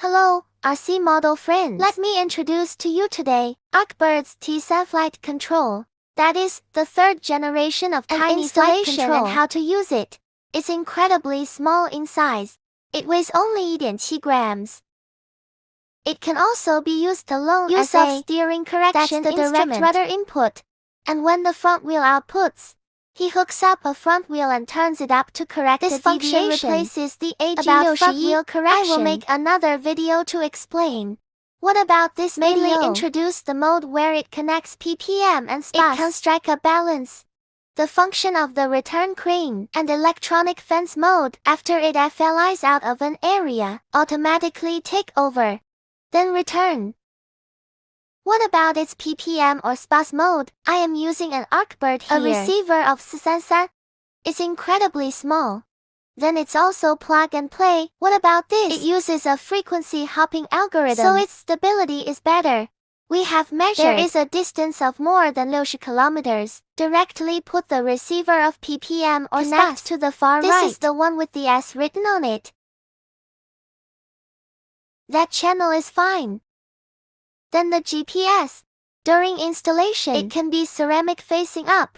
Hello, RC model friends. Let me introduce to you today Arkbird's T3 flight control. That is, the third generation of tiny flight control and how to use it. It's incredibly small in size. It weighs only 1.7 grams. It can also be used alone as a steering correction that's the direct rudder input. And when the front wheel outputs, he hooks up a front wheel and turns it up to correct the deviation. This function replaces the about front wheel correction. I will make another video to explain. What about this mainly introduce the mode where it connects PPM and SPAS. It can strike a balance. The function of the return crane and electronic fence mode after it flies out of an area automatically take over, then return. What about its PPM or SPAS mode? I am using an Arkbird here. A receiver of 333. It's incredibly small. Then it's also plug and play. What about this? It uses a frequency hopping algorithm, so its stability is better. We have measured there is a distance of more than 60 kilometers. Directly put the receiver of PPM or SPAS to the far right. This is the one with the S written on it. That channel is fine. Then the GPS. During installation, it can be ceramic facing up.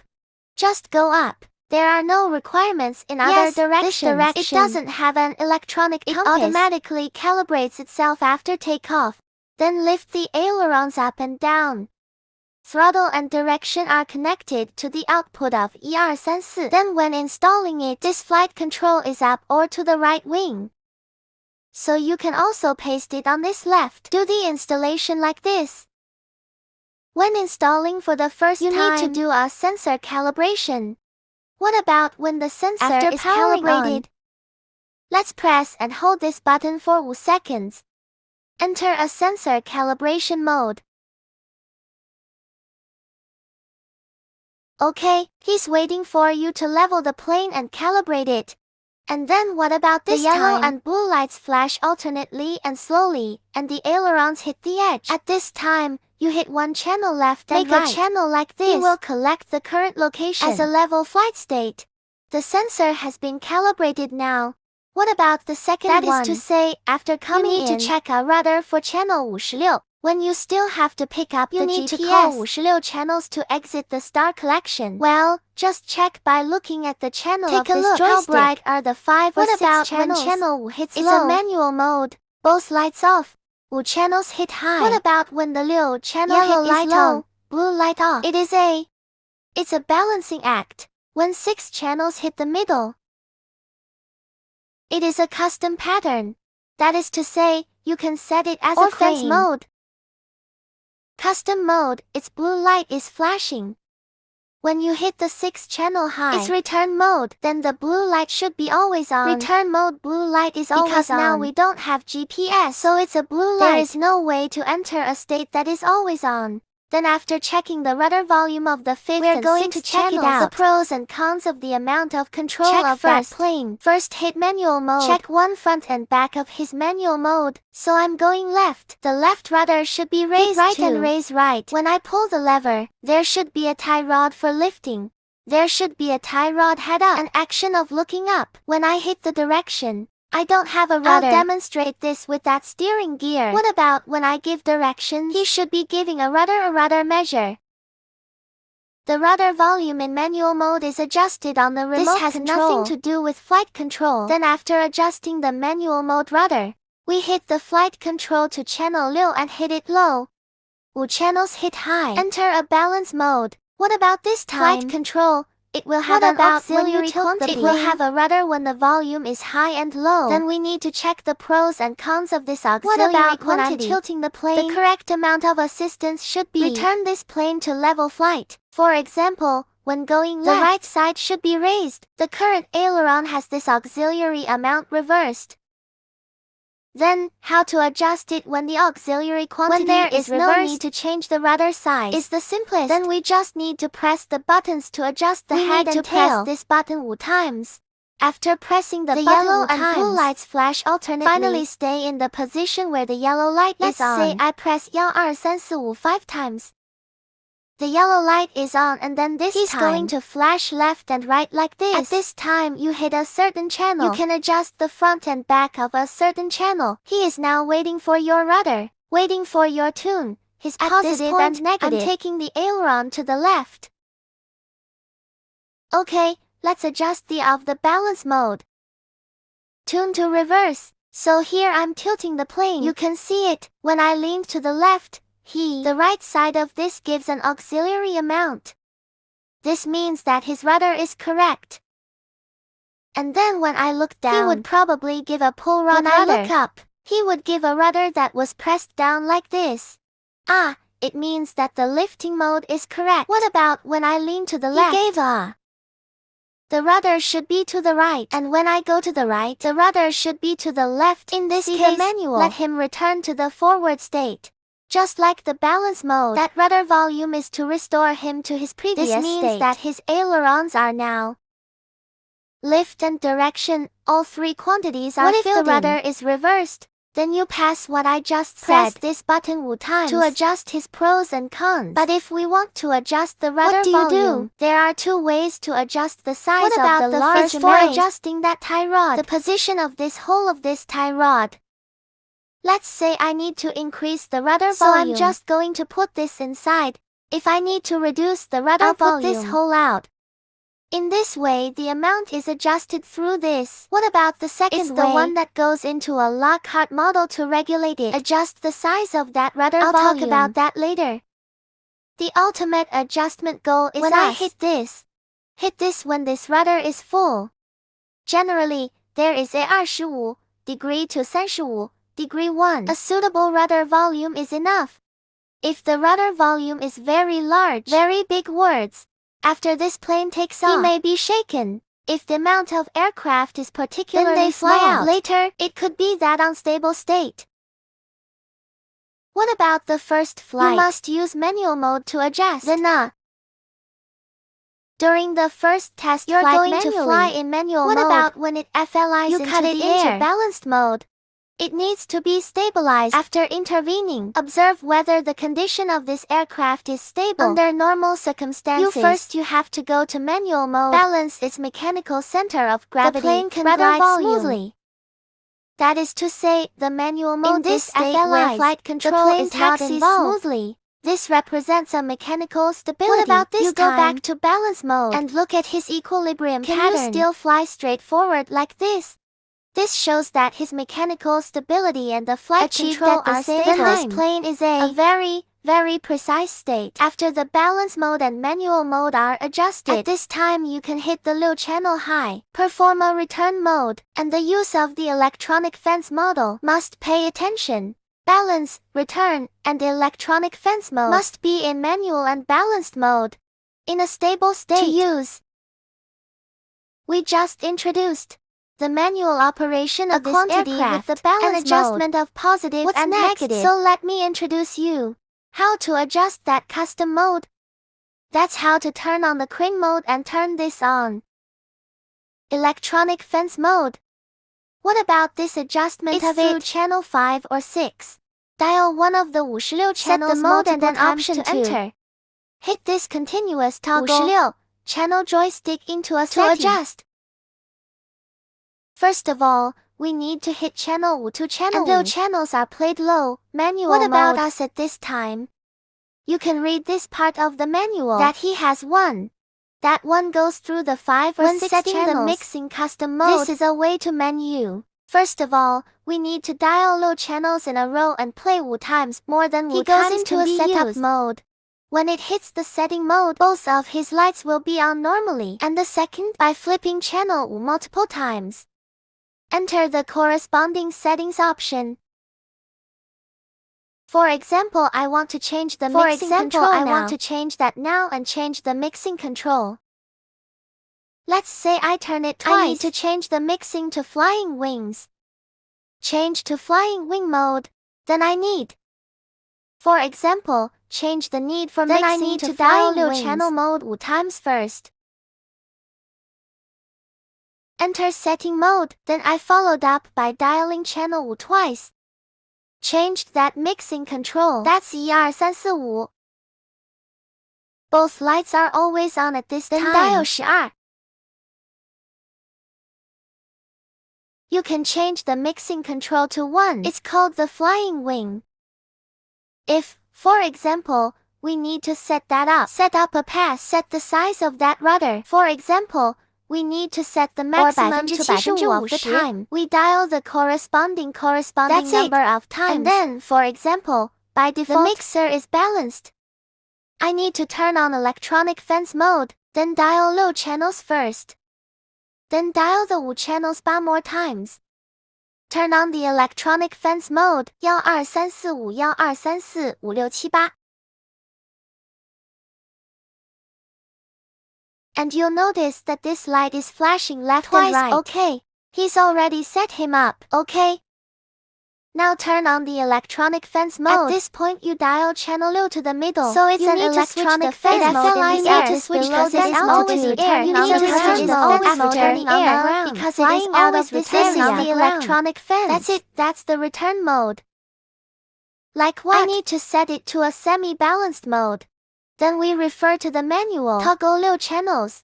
Just go up. There are no requirements in other directions. It doesn't have an electronic compass. It automatically calibrates itself after takeoff. Then lift the ailerons up and down. Throttle and direction are connected to the output of ER34. Then when installing it, this flight control is up or to the right wing. So you can also paste it on this left. Do the installation like this. When installing for the first time, you need to do a sensor calibration. What about when the sensor is calibrated? Let's press and hold this button for 5 seconds. Enter a sensor calibration mode. Okay, he's waiting for you to level the plane and calibrate it. And then what about this time? The yellow and blue lights flash alternately and slowly, and the ailerons hit the edge. At this time, you hit one channel left and right. Make a channel like this. He will collect the current location as a level flight state. The sensor has been calibrated now. What about the second one? That is to say, after coming in, you need to check a rudder for channel 56. When you still have to pick up the GPS, you need to call 56 channels to exit the star collection. Well, just check by looking at the channel of this joystick. How bright are the 5 or 6 channels? When channel hits low? It's a manual mode. Both lights off. 5 channels hit high. What about when the 6 channel yellow light is low, blue light off? It's a balancing act. When 6 channels hit the middle, it is a custom pattern. That is to say, you can set it as a fence mode. Custom mode, its blue light is flashing. When you hit the 6 channel high, it's return mode. Then the blue light should be always on. Return mode blue light is always on. Because now we don't have GPS, so it's a blue light. There is no way to enter a state that is always on. Then after checking the rudder volume of the 5th and 6th channels, the pros and cons of the amount of control of that plane. First hit manual mode. Check one front and back of his manual mode. So I'm going left. The left rudder should be raised right and raise right. When I pull the lever, there should be a tie rod for lifting. There should be a tie rod head up. An action of looking up. When I hit the direction, I don't have a rudder. I'll demonstrate this with that steering gear. What about when I give directions? He should be giving a rudder measure. The rudder volume in manual mode is adjusted on the remote control. This has nothing to do with flight control. Then after adjusting the manual mode rudder, we hit the flight control to channel 6 and hit it low. 5 channels hit high. Enter a balance mode. What about this time? Flight control. It will have an auxiliary quantity. It will have a rudder when the volume is high and low. Then we need to check the pros and cons of this auxiliary quantity. When I'm tilting the plane, the correct amount of assistance should be return this plane to level flight. For example, when going left, the right side should be raised. The current aileron has this auxiliary amount reversed. Then, how to adjust it when the auxiliary quantity is reversed? No need to change the rudder size. Is the simplest. Then we just need to press the buttons to adjust the head and tail. We need to press this button 5 times. After pressing the yellow and blue lights flash alternately. Finally stay in the position where the yellow light is on. Let's say I press 1, 2, 3, 4, 5 times. The yellow light is on, and then he's going to flash left and right like this. At this time you hit a certain channel. You can adjust the front and back of a certain channel. He is now waiting for your rudder, waiting for your tune. His positive and negative. I'm taking the aileron to the left. Okay, let's adjust the balance mode. Tune to reverse. So here I'm tilting the plane. You can see it. When I lean to the left, the right side of this gives an auxiliary amount. This means that his rudder is correct. And then when I look down, he would probably give a pull rod rudder. When I look up, he would give a rudder that was pressed down like this. It means that the lifting mode is correct. What about when I lean to the left? He gave a. The rudder should be to the right, and when I go to the right, the rudder should be to the left. In this case, the manual, let him return to the forward state. Just like the balance mode, that rudder volume is to restore him to his previous state. This means that his ailerons are now lift and direction, all three quantities are filled in. What if the rudder is reversed? Then you pass what I just said. Press this button 5 times to adjust his pros and cons. But if we want to adjust the rudder volume, there are 2 ways to adjust the size of the large amount. For adjusting that tie rod, the position of this hole of this tie rod. Let's say I need to increase the rudder volume. So I'm just going to put this inside. If I need to reduce the rudder volume, put this hole out. In this way, the amount is adjusted through this. What about the second way? It's the one that goes into a Lockhart model to regulate it. Adjust the size of that rudder volume. I'll talk about that later. The ultimate adjustment goal is when I hit this when this rudder is full. Generally, there is a 25 degree to 35 degree 1. A suitable rudder volume is enough. If the rudder volume is very large, very big words, after this plane takes off, he may be shaken. If the amount of aircraft is particularly then they fly out. Later, it could be that unstable state. What about the first flight? You must use manual mode to adjust. During the first test you're flight going manually. To fly in manual mode. What about when it FLIs into balanced mode? It needs to be stabilized. After intervening, observe whether the condition of this aircraft is stable. Under normal circumstances, you have to go to manual mode. Balance its mechanical center of gravity. The plane can glide smoothly. That is to say, the manual mode in this state where flight control is not involved. Smoothly. This represents a mechanical stability. What about this time? You go back to balance mode and look at his equilibrium pattern. Can you still fly straight forward like this? This shows that his mechanical stability and the flight control are stable. Then this plane is a very, very precise state. After the balance mode and manual mode are adjusted, at this time you can hit the low channel high, perform a return mode, and the use of the electronic fence model must pay attention. Balance, return, and electronic fence mode must be in manual and balanced mode. In a stable state to use. We just introduced the manual operation of this aircraft with the balance and adjustment of positive and negative. So let me introduce you how to adjust that custom mode. That's how to turn on the crane mode and turn this on. Electronic fence mode. What about this adjustment of through channel 5 or 6? Dial one of the 56 channels, set the mode and then option to enter. Hit this continuous toggle 56 channel joystick into a setting to adjust. First of all, we need to hit channel to channel. And though channels are played low, manual mode. What about us at this time? You can read this part of the manual that he has one. That one goes through the 5 or 6 setting channels. The mixing custom mode. This is a way to menu. First of all, we need to dial low channels in a row and play 5 times more than 5 times. He goes into a setup mode. When it hits the setting mode, both of his lights will be on normally, and the second by flipping channel multiple times. Enter the corresponding settings option. For example, I want to change the mixing control now. I want to change that now and change the mixing control. Let's say I turn it twice. I need to change the mixing to flying wings. Change to flying wing mode. Then I need. For example, change the need for mixing I need to dial low channel mode 5 times first. Enter setting mode, then I followed up by dialing channel twice. Changed that mixing control. That's 1 2 3 4 5. Both lights are always on at this time. Dial 12. You can change the mixing control to 1. It's called the flying wing. If, for example, we need to set up a pass, set the size of that rudder. For example, we need to set the maximum to 75% of the time. We dial the corresponding number of times. And then, for example, by default, the mixer is balanced. I need to turn on electronic fence mode, then dial low channels first. Then dial the 5 channels 8 more times. Turn on the electronic fence mode, 1 2 3 4 5 1 2 3 4 5 6 7 8. And you'll notice that this light is flashing left and right. Okay, he's already set him up. Okay. Now turn on the electronic fence mode. At this point you dial channel low to the middle. So it's an electronic fence mode in the air to switch because it's altitude. You need to turn the fence mode turning on the ground because it is always returning on the electronic fence. That's it, that's the return mode. Like what? I need to set it to a semi-balanced mode. Then we refer to the manual. Toggle 6 channels.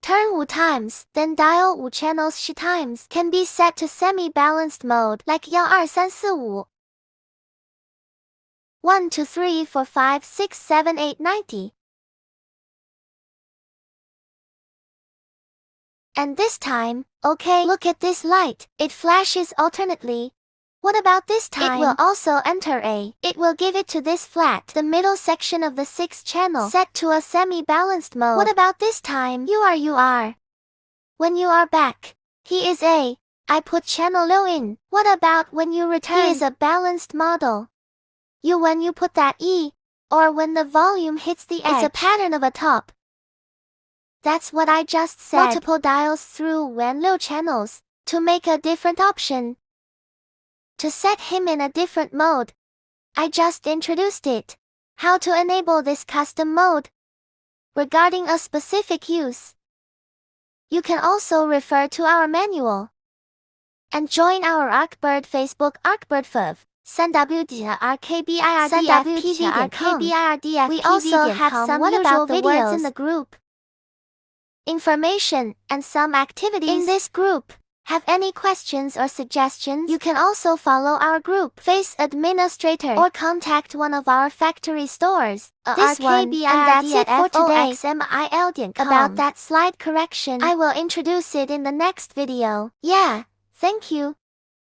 Turn 5 times, then dial 5 channels 10 times. Can be set to semi-balanced mode, like 1 2 3 4 5. 1 2 3 4 5 6 7 8 90. And this time, okay, look at this light. It flashes alternately. What about this time? It will also enter A. It will give it to this flat, the middle section of the 6th channel, set to a semi-balanced mode. What about this time? You are. When you are back, he is A. I put channel low in. What about when you return? He is a balanced model. When you put that E, or when the volume hits the edge. It's a pattern of a top. That's what I just said. Multiple dials through and low channels, to make a different option. To set him in a different mode. I just introduced it. How to enable this custom mode. Regarding a specific use, you can also refer to our manual. And join our Arkbird Facebook Arkbird FV. We also have some usual videos in the group. Information and some activities in this group. Have any questions or suggestions? You can also follow our group Face Administrator or contact one of our factory stores. This one, and that's it for today. About that slide correction, I will introduce it in the next video. Yeah, thank you.